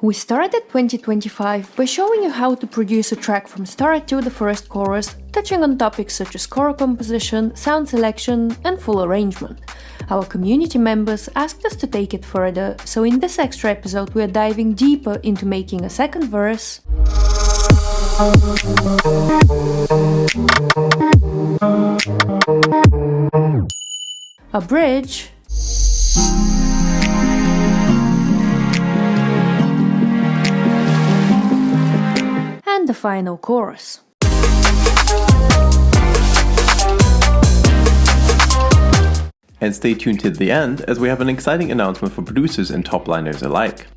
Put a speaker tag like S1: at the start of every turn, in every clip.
S1: We started 2025 by showing you how to produce a track from start to the first chorus, touching on topics such as chord composition, sound selection, and full arrangement. Our community members asked us to take it further, so in this extra episode we are diving deeper into making a second verse, a bridge, and the final chorus.
S2: And stay tuned till the end, as we have an exciting announcement for producers and top-liners alike.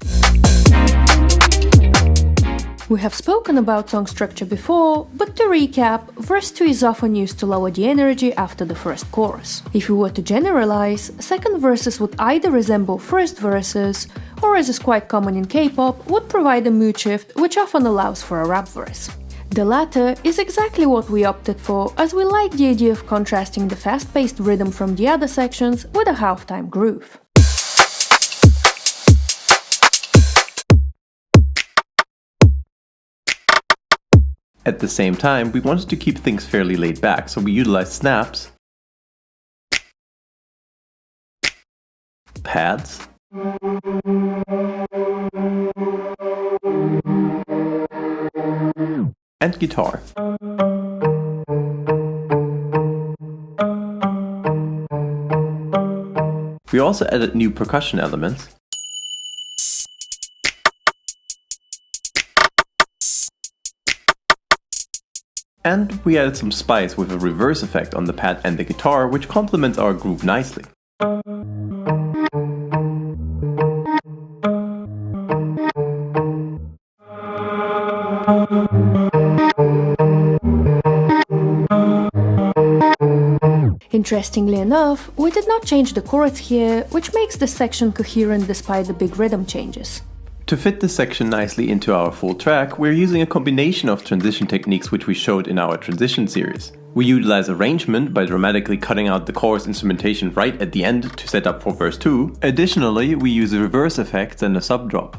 S1: We have spoken about song structure before, but to recap, verse 2 is often used to lower the energy after the first chorus. If we were to generalize, second verses would either resemble first verses, or as is quite common in K-pop, would provide a mood shift which often allows for a rap verse. The latter is exactly what we opted for, as we like the idea of contrasting the fast-paced rhythm from the other sections with a halftime groove.
S2: At the same time, we wanted to keep things fairly laid back, so we utilized snaps, pads, and guitar. We also added new percussion elements, and we added some spice with a reverse effect on the pad and the guitar, which complements our groove nicely.
S1: Interestingly enough, we did not change the chords here, which makes this section coherent despite the big rhythm changes.
S2: To fit this section nicely into our full track, we're using a combination of transition techniques which we showed in our transition series. We utilize arrangement by dramatically cutting out the chorus instrumentation right at the end to set up for verse 2. Additionally, we use a reverse effect and a sub drop.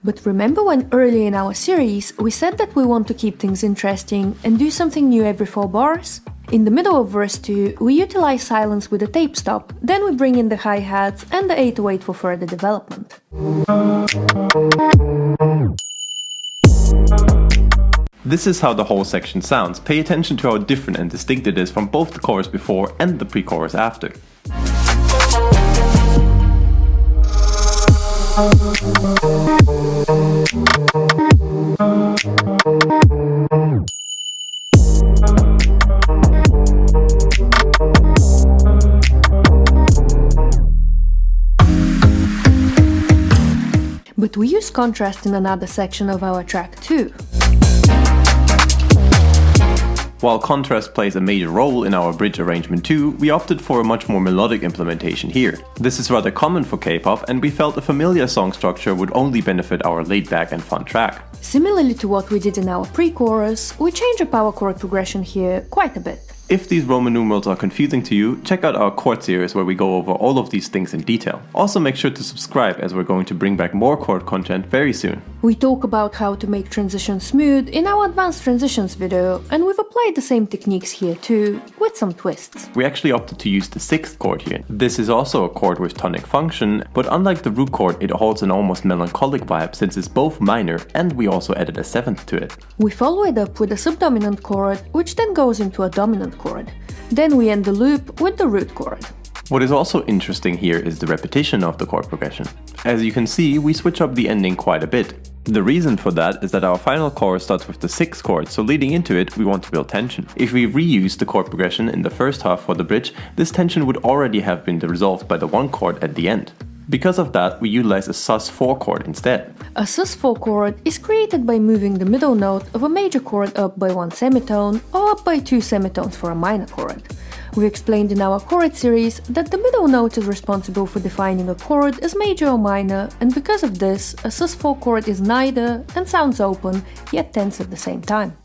S1: But remember when early in our series we said that we want to keep things interesting and do something new every 4 bars? In the middle of verse 2, we utilize silence with a tape stop, then we bring in the hi-hats and the 808 for further development.
S2: This is how the whole section sounds. Pay attention to how different and distinct it is from both the chorus before and the pre-chorus after.
S1: But we use contrast in another section of our track too.
S2: While contrast plays a major role in our bridge arrangement too, we opted for a much more melodic implementation here. This is rather common for K-pop, and we felt a familiar song structure would only benefit our laid-back and fun track.
S1: Similarly to what we did in our pre-chorus, we change up our chord progression here quite a bit.
S2: If these Roman numerals are confusing to you, check out our chord series where we go over all of these things in detail. Also make sure to subscribe, as we're going to bring back more chord content very soon.
S1: We talk about how to make transitions smooth in our advanced transitions video, and we've applied the same techniques here too, with some twists.
S2: We actually opted to use the 6th chord here. This is also a chord with tonic function, but unlike the root chord, it holds an almost melancholic vibe since it's both minor, and we also added a 7th to it.
S1: We follow it up with a subdominant chord, which then goes into a dominant chord. Then we end the loop with the root chord.
S2: What is also interesting here is the repetition of the chord progression. As you can see, we switch up the ending quite a bit. The reason for that is that our final chorus starts with the 6th chord, so leading into it, we want to build tension. If we reuse the chord progression in the first half for the bridge, this tension would already have been resolved by the 1 chord at the end. Because of that, we utilize a sus4 chord instead.
S1: A sus4 chord is created by moving the middle note of a major chord up by 1 semitone or up by 2 semitones for a minor chord. We explained in our chord series that the middle note is responsible for defining a chord as major or minor, and because of this, a sus4 chord is neither and sounds open, yet tense at the same time.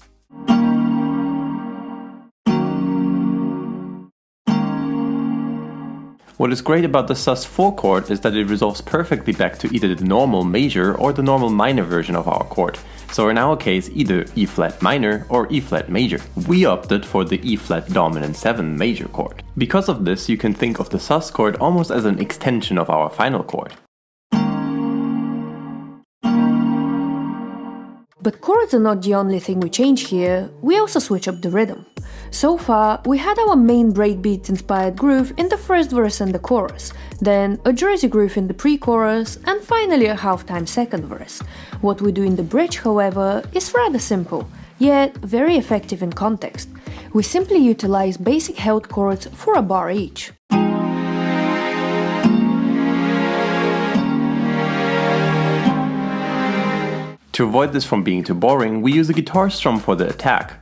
S2: What is great about the sus4 chord is that it resolves perfectly back to either the normal major or the normal minor version of our chord. So in our case, either E flat minor or E flat major. We opted for the E flat dominant 7 major chord. Because of this, you can think of the sus chord almost as an extension of our final chord.
S1: But chords are not the only thing we change here, we also switch up the rhythm. So far, we had our main breakbeat-inspired groove in the first verse and the chorus, then a Jersey groove in the pre-chorus, and finally a half-time second verse. What we do in the bridge, however, is rather simple, yet very effective in context. We simply utilize basic held chords for a bar each.
S2: To avoid this from being too boring, we use a guitar strum for the attack,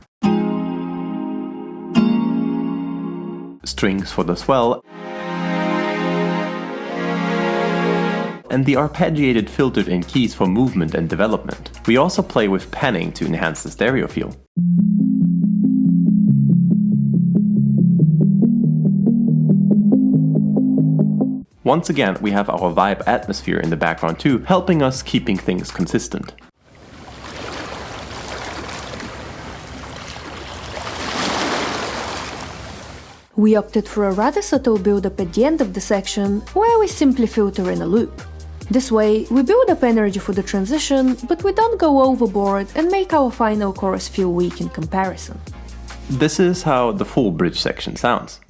S2: strings for the swell, and the arpeggiated filtered in keys for movement and development. We also play with panning to enhance the stereo feel. Once again, we have our vibe atmosphere in the background too, helping us keeping things consistent.
S1: We opted for a rather subtle build-up at the end of the section, where we simply filter in a loop. This way, we build up energy for the transition, but we don't go overboard and make our final chorus feel weak in comparison.
S2: This is how the full bridge section sounds.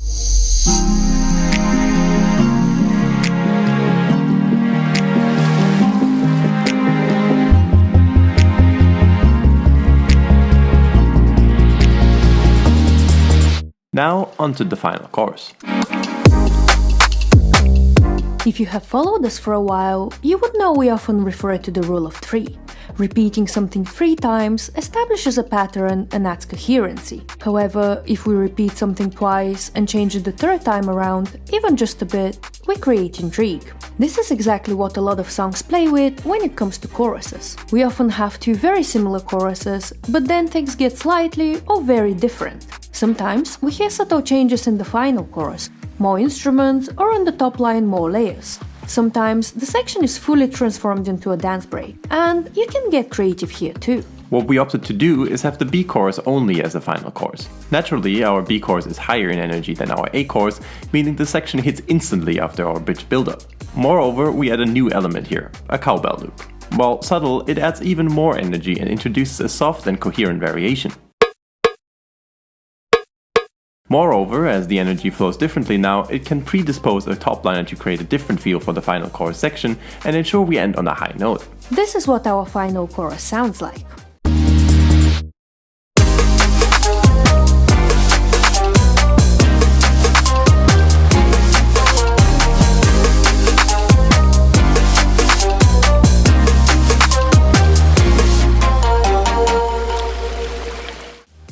S2: Now onto the final chorus.
S1: If you have followed us for a while, you would know we often refer to the rule of 3. Repeating something 3 times establishes a pattern and adds coherency. However, if we repeat something twice and change it the 3rd time around, even just a bit, we create intrigue. This is exactly what a lot of songs play with when it comes to choruses. We often have 2 very similar choruses, but then things get slightly or very different. Sometimes we hear subtle changes in the final chorus, more instruments, or on the top line more layers. Sometimes the section is fully transformed into a dance break, and you can get creative here too.
S2: What we opted to do is have the B chorus only as a final chorus. Naturally, our B chorus is higher in energy than our A chorus, meaning the section hits instantly after our bridge buildup. Moreover, we add a new element here, a cowbell loop. While subtle, it adds even more energy and introduces a soft and coherent variation. Moreover, as the energy flows differently now, it can predispose a top liner to create a different feel for the final chorus section and ensure we end on a high note.
S1: This is what our final chorus sounds like.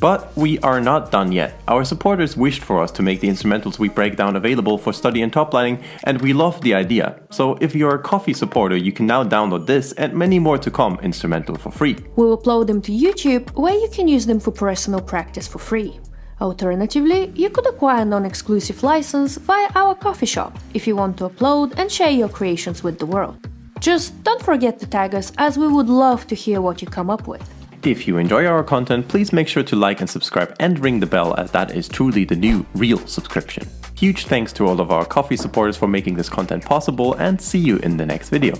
S2: But we are not done yet. Our supporters wished for us to make the instrumentals we break down available for study and toplining, and we love the idea. So if you're a Ko-fi supporter, you can now download this and many more to come instrumental for free.
S1: We'll upload them to YouTube, where you can use them for personal practice for free. Alternatively, you could acquire a non-exclusive license via our coffee shop if you want to upload and share your creations with the world. Just don't forget to tag us, as we would love to hear what you come up with.
S2: If you enjoy our content, please make sure to like and subscribe and ring the bell, as that is truly the new real subscription. Huge thanks to all of our Ko-fi supporters for making this content possible, and see you in the next video.